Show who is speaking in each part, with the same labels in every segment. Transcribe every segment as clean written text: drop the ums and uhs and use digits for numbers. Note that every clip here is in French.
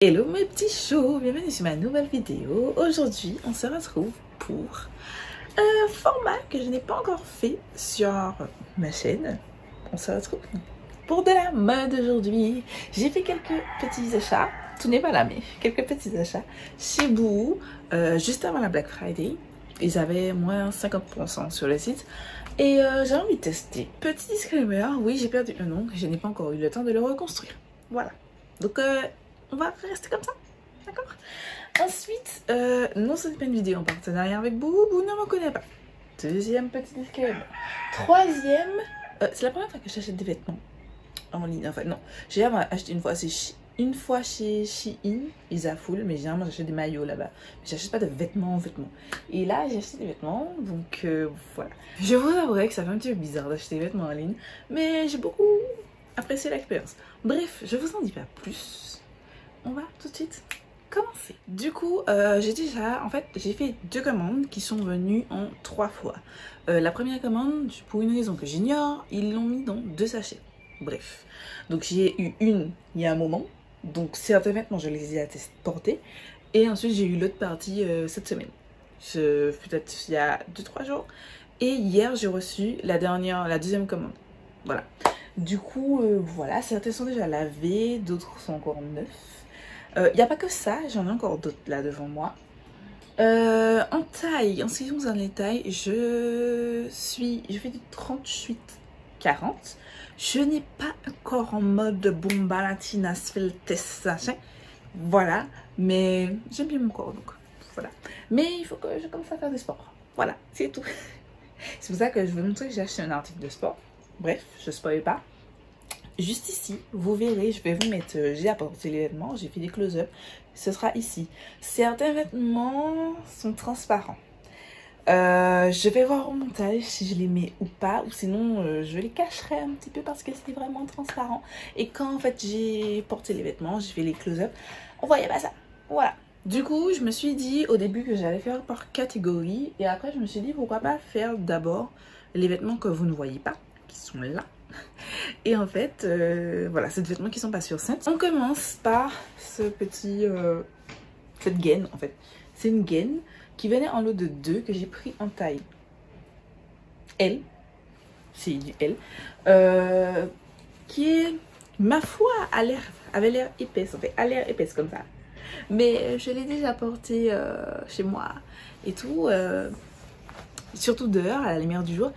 Speaker 1: Hello mes petits choux, bienvenue sur ma nouvelle vidéo. Aujourd'hui on se retrouve pour un format que je n'ai pas encore fait sur ma chaîne. On se retrouve pour de la mode aujourd'hui. J'ai fait quelques petits achats, tout n'est pas là mais quelques petits achats chez Boohoo juste avant la Black Friday. Ils avaient moins 50% sur le site et j'ai envie de tester. Petit disclaimer, oui j'ai perdu un ongle, je n'ai pas encore eu le temps de le reconstruire. Voilà, donc on va rester comme ça, d'accord? Ensuite, non, ce n'est pas une vidéo en partenariat avec Boohoo, Boohoo ne me connaît pas. Deuxième petit disclaimer. Troisième, c'est la première fois que j'achète des vêtements en ligne. Enfin, non, j'ai jamais acheté une fois chez Shein, ils a full, mais généralement j'achète des maillots là-bas. J'achète pas de vêtements. Et là, j'ai acheté des vêtements, donc voilà. Je vous avouerai que ça fait un petit peu bizarre d'acheter des vêtements en ligne, mais j'ai beaucoup apprécié l'expérience. Bref, je vous en dis pas plus. On va tout de suite commencer. Du coup, j'ai fait 2 commandes qui sont venues en 3 fois. La première commande, pour une raison que j'ignore, ils l'ont mis dans 2 sachets. Bref, donc j'ai eu une il y a un moment, donc certains vêtements je les ai portés, et ensuite j'ai eu l'autre partie cette semaine, peut-être il y a 2-3 jours, et hier j'ai reçu la deuxième commande. Voilà, du coup voilà, certains sont déjà lavés, d'autres sont encore neufs. Il n'y a pas que ça, j'en ai encore d'autres là devant moi. En taille, en ce qui concerne les tailles, je fais du 38-40. Je n'ai pas encore en mode bomba latina sveltes, voilà, mais j'aime bien mon corps, donc voilà. Mais il faut que je commence à faire du sport, voilà, c'est tout. C'est pour ça que je veux montrer que j'ai acheté un article de sport. Bref, je ne spoil pas. Juste ici, vous verrez, je vais vous mettre, j'ai apporté les vêtements, j'ai fait des close-up, ce sera ici. Certains vêtements sont transparents. Je vais voir au montage si je les mets ou pas, ou sinon je les cacherai un petit peu parce que c'est vraiment transparent. Et quand en fait j'ai porté les vêtements, j'ai fait les close-up, on voyait pas ça. Voilà. Du coup, je me suis dit au début que j'allais faire par catégorie, et après je me suis dit pourquoi pas faire d'abord les vêtements que vous ne voyez pas, qui sont là. Et en fait, voilà, c'est des vêtements qui sont pas sur scène. On commence par ce petit, cette gaine en fait. C'est une gaine qui venait en lot de 2 que j'ai pris en taille L. C'est du L. Qui est, ma foi, avait l'air épaisse en fait. A l'air épaisse comme ça. Mais je l'ai déjà portée chez moi et tout. Surtout dehors, à la lumière du jour.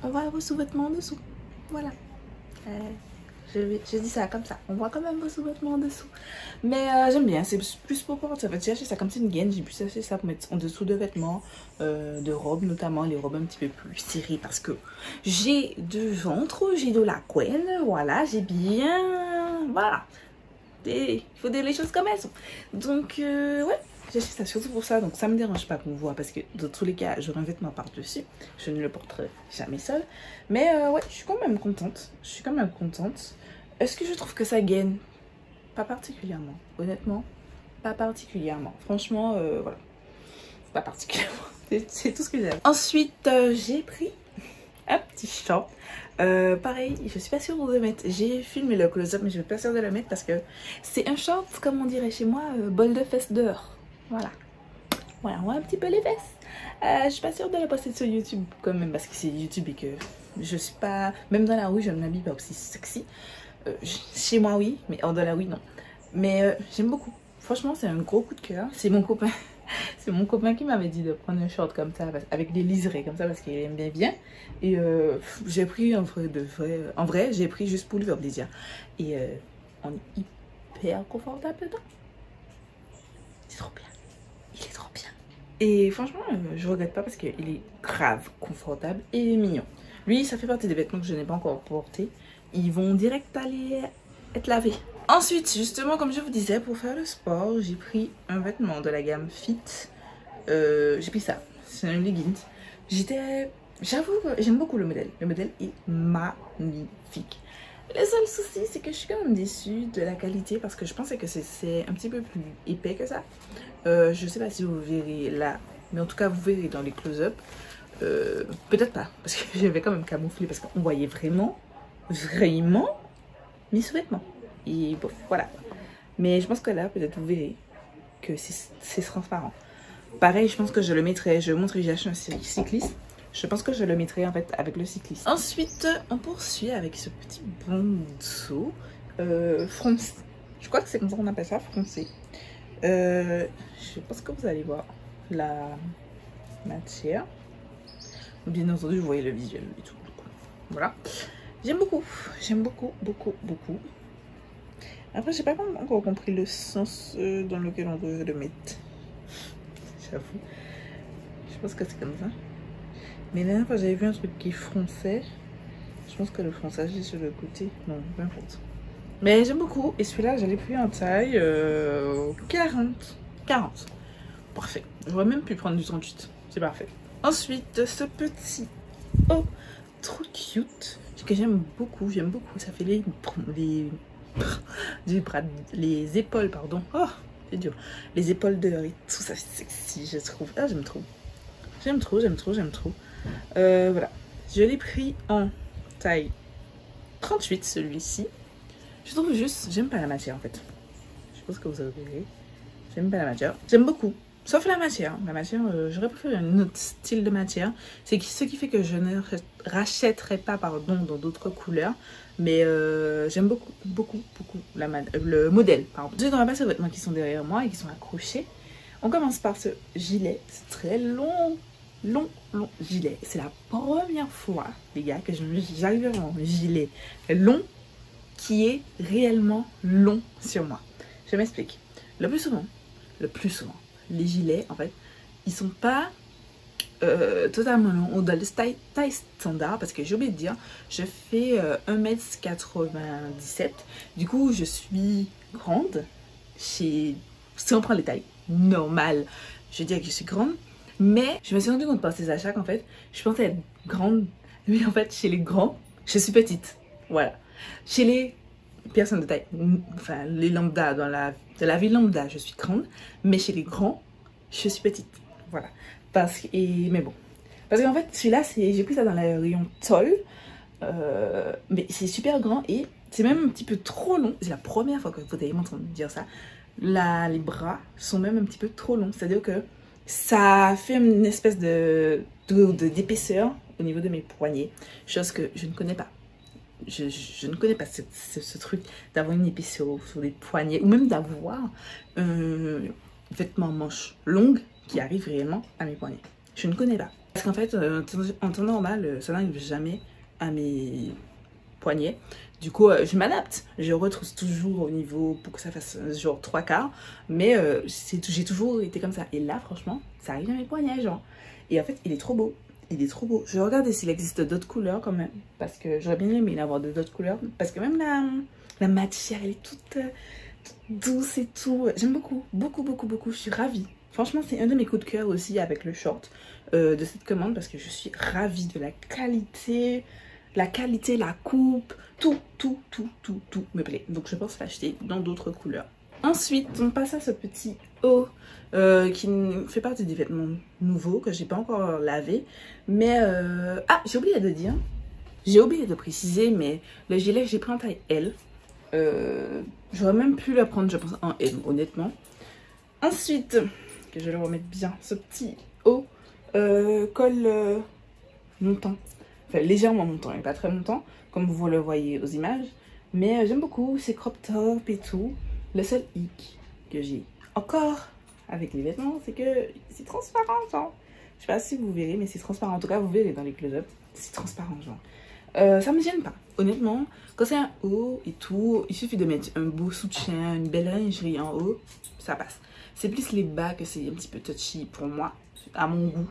Speaker 1: On voit vos sous-vêtements en dessous. Voilà. Je dis ça comme ça. On voit quand même vos sous-vêtements en dessous. Mais j'aime bien. C'est plus pour porter. En fait, j'ai acheté ça comme c'est une gaine. J'ai pu acheter ça pour mettre en dessous de vêtements, de robes, notamment les robes un petit peu plus serrées. Parce que j'ai du ventre, j'ai de la couenne. Voilà, j'ai bien. Voilà. Il faut dire les choses comme elles sont. Donc, ouais. J'ai acheté ça surtout pour ça, donc ça me dérange pas qu'on voit parce que dans tous les cas j'aurai un vêtement par-dessus, je ne le porterai jamais seul. Mais ouais, je suis quand même contente, Est-ce que je trouve que ça gaine? Pas particulièrement, honnêtement, pas particulièrement. Franchement, voilà, pas particulièrement, c'est tout ce que j'ai. Ensuite, j'ai pris un petit short. Pareil, je suis pas sûre de le mettre. J'ai filmé le close-up mais je suis pas sûre de le mettre parce que c'est un short, comme on dirait chez moi, bol de fesses dehors. Voilà, voilà, on voit un petit peu les fesses. Je suis pas sûre de la poster sur YouTube quand même parce que c'est YouTube et que je suis pas, même dans la rue je ne m'habille pas aussi sexy. Chez moi oui, mais hors de la rue non. Mais j'aime beaucoup. Franchement c'est un gros coup de cœur. C'est mon copain, c'est mon copain qui m'avait dit de prendre un short comme ça avec des liserés comme ça parce qu'il aime bien. Et j'ai pris en vrai j'ai pris juste pour lui faire plaisir. Et on est hyper confortable dedans. C'est trop bien. Il est trop bien. Et franchement, je regrette pas parce qu'il est grave confortable et mignon. Lui, ça fait partie des vêtements que je n'ai pas encore portés. Ils vont direct aller être lavés. Ensuite, justement, comme je vous disais, pour faire le sport, j'ai pris un vêtement de la gamme Fit. J'ai pris ça. C'est un leggings. J'avoue que j'aime beaucoup le modèle. Le modèle est magnifique. Le seul souci, c'est que je suis quand même déçue de la qualité parce que je pensais que c'est un petit peu plus épais que ça. Je sais pas si vous verrez là, mais en tout cas, vous verrez dans les close-up. Peut-être pas, parce que j'avais quand même camouflé parce qu'on voyait vraiment mes sous-vêtements. Et bon, voilà. Mais je pense que là, peut-être vous verrez que c'est transparent. Pareil, je pense que je le mettrai, je montrerai, j'ai acheté un cycliste. Je pense que je le mettrai en fait avec le cycliste. Ensuite, on poursuit avec ce petit bandeau foncé. Je crois que c'est comme ça qu'on appelle ça, foncé. Je pense que vous allez voir la matière. Bien entendu, vous voyez le visuel et tout. Voilà. J'aime beaucoup, beaucoup. Après, j'ai pas encore compris le sens dans lequel on devrait le mettre. J'avoue. Je pense que c'est comme ça. Mais la dernière fois, j'avais vu un truc qui fronçait. Je pense que le fronçage est sur le côté. Non, peu importe. Mais j'aime beaucoup. Et celui-là, je l'ai pris en taille 40. Parfait. J'aurais même pu prendre du 38. C'est parfait. Ensuite, ce petit trop cute que j'aime beaucoup. Ça fait les épaules, pardon. Oh, c'est dur. Les épaules de et tout ça, c'est sexy, je trouve. Ah, j'aime trop. J'aime trop. Voilà. Je l'ai pris en taille 38, celui-ci. Je trouve juste, j'aime pas la matière en fait. Je pense que vous avez verrez. J'aime pas la matière. J'aime beaucoup. Sauf la matière. La matière, j'aurais préféré un autre style de matière. C'est ce qui fait que je ne rachèterai pas, pardon, dans d'autres couleurs. Mais j'aime beaucoup le modèle. Pardon. Je n'aurai pas ces vêtements qui sont derrière moi et qui sont accrochés. On commence par ce gilet. C'est très long gilet. C'est la première fois, les gars, que j'arrive à avoir un gilet long qui est réellement long sur moi. Je m'explique. Le plus souvent, les gilets, en fait, ils sont pas totalement longs. On doit le taille standard, parce que j'ai oublié de dire, je fais 1m97. Du coup, je suis grande. Si on prend les tailles normales, je dirais que je suis grande. Mais je me suis rendu compte par ces achats qu'en fait, je pensais être grande. Mais en fait, chez les grands, je suis petite. Voilà. Chez les personnes de taille, enfin les lambda, de la vie lambda, je suis grande. Mais chez les grands, je suis petite. Voilà. Mais bon. Parce qu'en fait, celui-là, j'ai pris ça dans le rayon Toll. Mais c'est super grand et c'est même un petit peu trop long. C'est la première fois que vous allez m'entendre dire ça. Les bras sont même un petit peu trop longs. C'est-à-dire que ça fait une espèce d'épaisseur au niveau de mes poignets. Chose que je ne connais pas. Je ne connais pas ce truc d'avoir une épaisseur sur les poignets. Ou même d'avoir un vêtement manche longue qui arrive réellement à mes poignets. Je ne connais pas. Parce qu'en fait, en temps normal, ça n'arrive jamais à mes poignets. Du coup, je m'adapte. Je retrousse toujours au niveau pour que ça fasse genre 3/4. Mais j'ai toujours été comme ça. Et là, franchement, ça arrive à mes poignets, genre. Et en fait, il est trop beau. Je regarde s'il existe d'autres couleurs quand même. Parce que j'aurais bien aimé avoir d'autres couleurs. Parce que même la matière, elle est toute douce et tout. J'aime beaucoup. Je suis ravie. Franchement, c'est un de mes coups de cœur aussi avec le short de cette commande. Parce que je suis ravie de la qualité. La coupe, tout me plaît. Donc je pense l'acheter dans d'autres couleurs. Ensuite, on passe à ce petit haut qui fait partie des vêtements nouveaux que j'ai pas encore lavé. Mais, ah, j'ai oublié de dire, j'ai oublié de préciser, mais le gilet, j'ai pris en taille L. J'aurais même pu la prendre, je pense, en M, honnêtement. Ensuite, que je le remette bien, ce petit haut col montant. Enfin, légèrement montant et pas très montant, comme vous le voyez aux images. Mais j'aime beaucoup ces crop top et tout. Le seul hic que j'ai encore avec les vêtements, c'est que c'est transparent, genre. Je sais pas si vous verrez, mais c'est transparent. En tout cas, vous verrez dans les close-up. C'est transparent, genre. Ça me gêne pas. Honnêtement, quand c'est un haut et tout, il suffit de mettre un beau soutien, une belle lingerie en haut, ça passe. C'est plus les bas que c'est un petit peu touchy pour moi, à mon goût.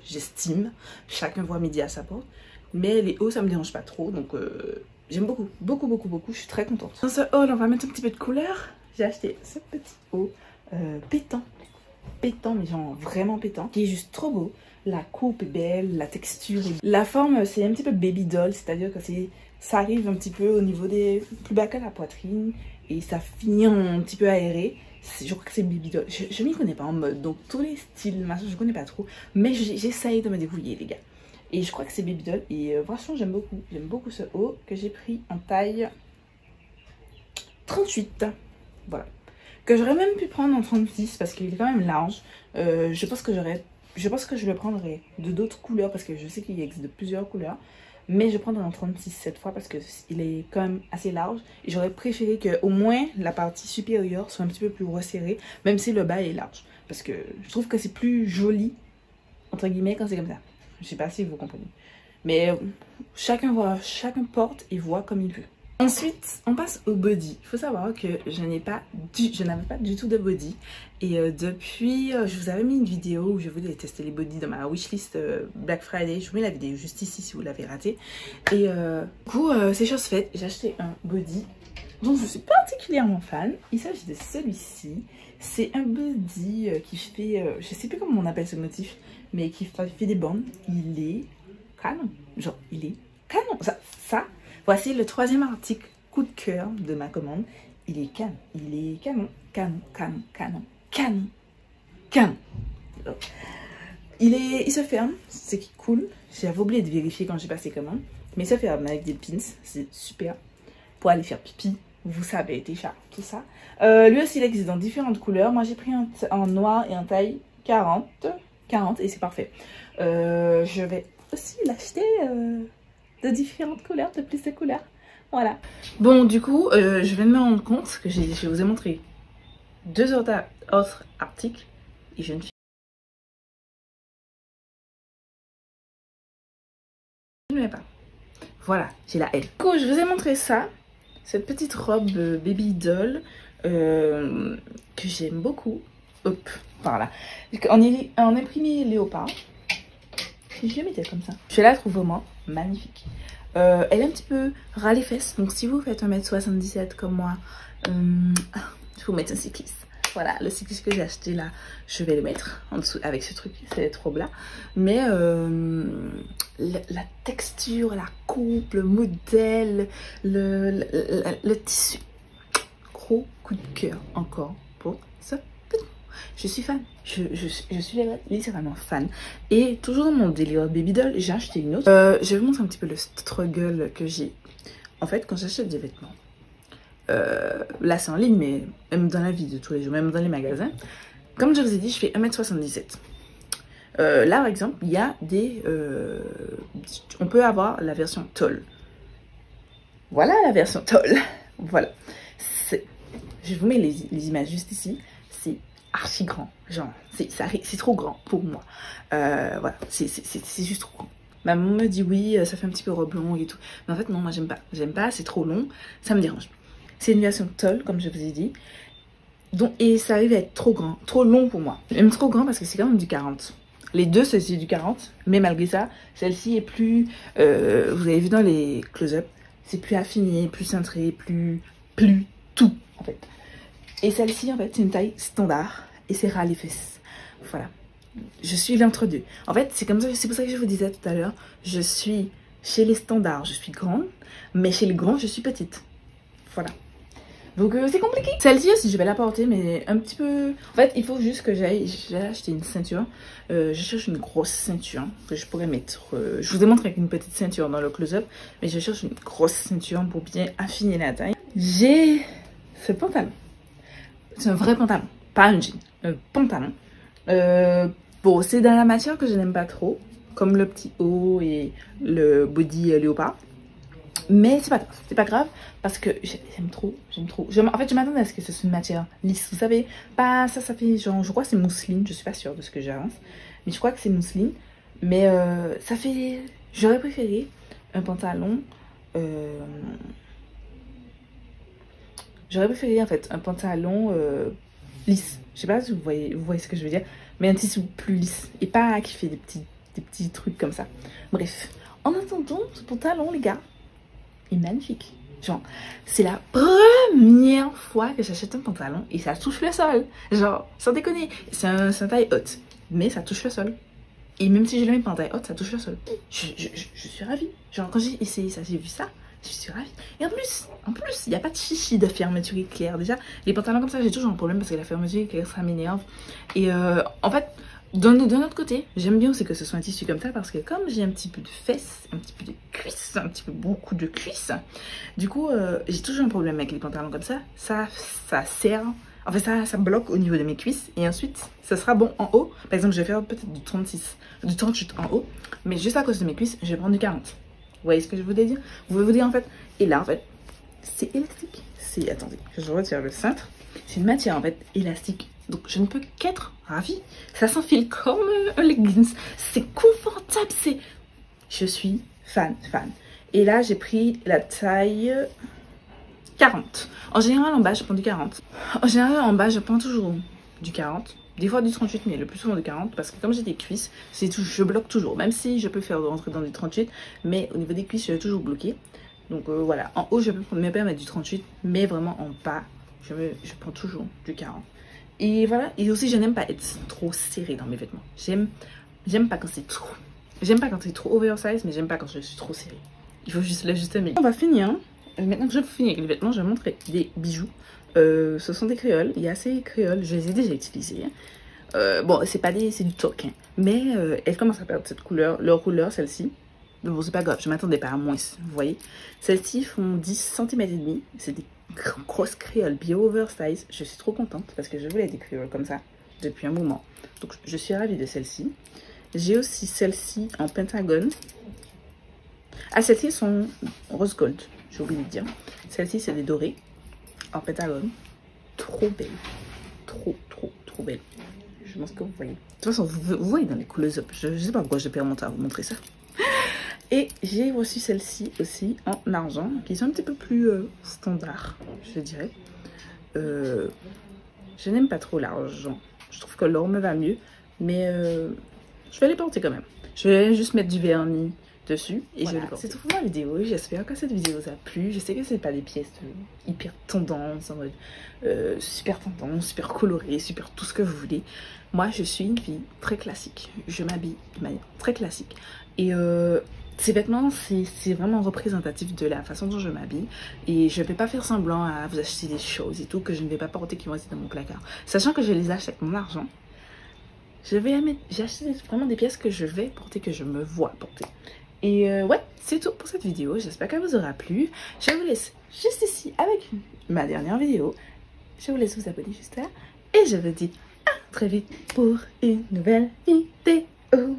Speaker 1: J'estime. Chacun voit midi à sa porte. Mais les hauts, ça me dérange pas trop. Donc, j'aime beaucoup. Je suis très contente. Dans ce haul, on va mettre un petit peu de couleur. J'ai acheté ce petit haut pétant. Pétant, mais genre vraiment pétant. Qui est juste trop beau. La coupe est belle, la texture est... La forme, c'est un petit peu baby doll. C'est-à-dire que ça arrive un petit peu au niveau des... plus bas que la poitrine. Et ça finit un petit peu aéré. Je crois que c'est baby doll. Je m'y connais pas en mode. Donc, tous les styles, machin, je connais pas trop. Mais j'essaye de me débrouiller, les gars. Et je crois que c'est baby doll. Et franchement, j'aime beaucoup. J'aime beaucoup ce haut que j'ai pris en taille 38. Voilà. que j'aurais même pu prendre en 36 parce qu'il est quand même large. Je pense que je le prendrai de d'autres couleurs parce que je sais qu'il existe de plusieurs couleurs. Mais je prendrai en 36 cette fois parce qu'il est quand même assez large. Et j'aurais préféré que au moins la partie supérieure soit un petit peu plus resserrée, même si le bas est large. Parce que je trouve que c'est plus joli, entre guillemets, quand c'est comme ça. Je sais pas si vous comprenez. Mais chacun porte et voit comme il veut. Ensuite, on passe au body. Il faut savoir que je n'avais pas du tout de body. Et depuis, je vous avais mis une vidéo où je voulais tester les bodys dans ma wishlist Black Friday. Je vous mets la vidéo juste ici si vous l'avez raté. Et du coup, c'est chose faite. J'ai acheté un body dont je suis particulièrement fan. Il s'agit de celui-ci. C'est un body qui fait, je sais plus comment on appelle ce motif, mais qui fait des bandes. Il est canon. Genre, il est canon. Ça. Voici le troisième article coup de cœur de ma commande. Il est canon. Il est canon. Il se ferme, c'est qui cool. J'avais oublié de vérifier quand j'ai passé commande. Mais il se ferme avec des pins. C'est super. Pour aller faire pipi. Vous savez déjà tout ça. Lui aussi il existe dans différentes couleurs. Moi j'ai pris en noir et en taille 40 et c'est parfait. Je vais aussi l'acheter de différentes couleurs, de plus de couleurs. Voilà. Bon, du coup, je viens de me rendre compte que je vous ai montré 2 autres articles et je ne filme pas. Voilà, j'ai la L. Du coup, je vous ai montré ça. Cette petite robe baby doll que j'aime beaucoup. Hop, voilà. En imprimé léopard. Si je le mettais comme ça. Je la trouve vraiment magnifique. Elle est un petit peu ras les fesses. Donc si vous faites 1m77 comme moi, je vous mettre un cycliste. Voilà, le cycliste que j'ai acheté là, je vais le mettre en dessous avec ce truc, cette robe là. Mais la texture, la coupe, le modèle, le tissu. Gros coup de cœur encore pour ça. Je suis fan, je suis littéralement fan. Et toujours dans mon délire baby doll, j'ai acheté une autre. Je vais vous montrer un petit peu le struggle que j'ai. En fait, quand j'achète des vêtements, là c'est en ligne, mais même dans la vie de tous les jours, même dans les magasins, comme je vous ai dit, je fais 1m77. Là par exemple, il y a des... on peut avoir la version tall. Voilà la version tall. Voilà. Je vous mets les images juste ici. C'est archi grand, genre c'est trop grand pour moi. Voilà, c'est juste trop grand. Ma maman me dit oui, ça fait un petit peu robe longue et tout, mais en fait non, moi j'aime pas, c'est trop long, ça me dérange. C'est une version tall comme je vous ai dit, donc, et ça arrive à être trop grand, trop long pour moi. Même trop grand parce que c'est quand même du 40. Les deux c'est du 40, mais malgré ça, celle-ci est plus, vous avez vu dans les close-up, c'est plus affiné, plus cintré, plus tout en fait. Et celle-ci, en fait, c'est une taille standard et c'est ras les fesses. Voilà. Je suis l'entre-deux. En fait, c'est comme ça, c'est pour ça que je vous disais tout à l'heure, je suis chez les standards, je suis grande, mais chez les grands, je suis petite. Voilà. Donc, c'est compliqué. Celle-ci aussi, je vais la porter, mais un petit peu... En fait, il faut juste que j'aille acheter une ceinture. Je cherche une grosse ceinture que je pourrais mettre... je vous ai montré avec une petite ceinture dans le close-up, mais je cherche une grosse ceinture pour bien affiner la taille. J'ai ce pantalon. C'est un vrai pantalon, pas un jean, un pantalon. Bon, c'est dans la matière que je n'aime pas trop, comme le petit haut et le body léopard. Mais c'est pas grave, parce que j'aime trop. En fait, je m'attendais à ce que ce soit une matière lisse, vous savez. Pas ça fait genre, je crois que c'est mousseline, je suis pas sûre de ce que j'avance. Mais je crois que c'est mousseline. Mais ça fait, j'aurais préféré un pantalon... J'aurais préféré en fait un pantalon lisse. Je sais pas si vous voyez ce que je veux dire. Mais un tissu plus lisse. Et pas qui fait des petits trucs comme ça. Bref. En attendant, ce pantalon, les gars, est magnifique. Genre, c'est la première fois que j'achète un pantalon et ça touche le sol. Genre, sans déconner. C'est un taille haute. Mais ça touche le sol. Et même si je le mets pas en taille haute, ça touche le sol. Je suis ravie. Genre, quand j'ai essayé ça, j'ai vu ça. Je suis ravie. Et en plus, il n'y a pas de chichi de fermeture éclair. Déjà, les pantalons comme ça, j'ai toujours un problème parce que la fermeture éclair, ça m'énerve. Et en fait, d'un autre côté, j'aime bien aussi que ce soit un tissu comme ça parce que comme j'ai un petit peu de fesses, un petit peu de cuisses, un petit peu beaucoup de cuisses, du coup, j'ai toujours un problème avec les pantalons comme ça. Ça sert. En fait, ça bloque au niveau de mes cuisses. Et ensuite, ça sera bon en haut. Par exemple, je vais faire peut-être du 36, du 38 en haut. Mais juste à cause de mes cuisses, je vais prendre du 40. Vous voyez ce que je voulais dire? Vous voulez vous dire en fait. Et là, en fait, c'est élastique. C'est, attendez, je retire le cintre. C'est une matière en fait élastique. Donc, je ne peux qu'être ravie. Ça s'enfile comme un leggings. C'est confortable. C'est... Je suis fan. Et là, j'ai pris la taille 40. En général, en bas, je prends du 40. En général, en bas, je prends toujours du 40. Des fois du 38, mais le plus souvent du 40. Parce que comme j'ai des cuisses, je bloque toujours. Même si je peux faire rentrer dans du 38. Mais au niveau des cuisses, je vais toujours bloquer. Donc voilà. En haut, je peux me permettre du 38. Mais vraiment, en bas, je prends toujours du 40. Et voilà. Et aussi, je n'aime pas être trop serrée dans mes vêtements. J'aime pas quand c'est trop. J'aime pas quand c'est trop oversize, mais j'aime pas quand je suis trop serrée. Il faut juste l'ajuster. On va finir. Maintenant que je finis avec les vêtements, je vais montrer des bijoux. Ce sont des créoles. Il y a ces créoles, je les ai déjà utilisées. Bon, c'est pas des, c'est du toc. Hein. Mais elles commencent à perdre cette couleur. Leur couleur, celle-ci. Bon, c'est pas grave, je m'attendais pas à moins. Vous voyez. Celles-ci font 10 cm et demi. C'est des grosses créoles bio oversize. Je suis trop contente parce que je voulais des créoles comme ça depuis un moment. Donc, je suis ravie de celle-ci. J'ai aussi celle-ci en pentagone. Ah, celles-ci sont rose gold. J'ai oublié de dire. Celle-ci, c'est des dorés en pentagone. Trop belle. Trop belle. Je pense que vous voyez. De toute façon, vous voyez dans les close-up. Je sais pas pourquoi j'ai perdu mon temps à vous montrer ça. Et j'ai reçu celle-ci aussi en argent, qui sont un petit peu plus standard, je dirais. Je n'aime pas trop l'argent. Je trouve que l'or me va mieux. Mais je vais les porter quand même. Je vais juste mettre du vernis dessus et voilà, je vais les porter. C'est tout pour ma vidéo. J'espère que cette vidéo vous a plu. Je sais que c'est pas des pièces hyper tendances, en mode super tendance, super colorée, super tout ce que vous voulez. Moi, je suis une fille très classique. Je m'habille de manière très classique. Et ces vêtements, c'est vraiment représentatif de la façon dont je m'habille. Et je ne vais pas faire semblant à vous acheter des choses et tout que je ne vais pas porter qui vont rester dans mon placard. Sachant que je les achète avec mon argent. J'ai acheté vraiment des pièces que je vais porter, que je me vois porter. Et ouais, c'est tout pour cette vidéo. J'espère qu'elle vous aura plu. Je vous laisse juste ici avec ma dernière vidéo. Je vous laisse vous abonner juste là. Et je vous dis à très vite pour une nouvelle vidéo.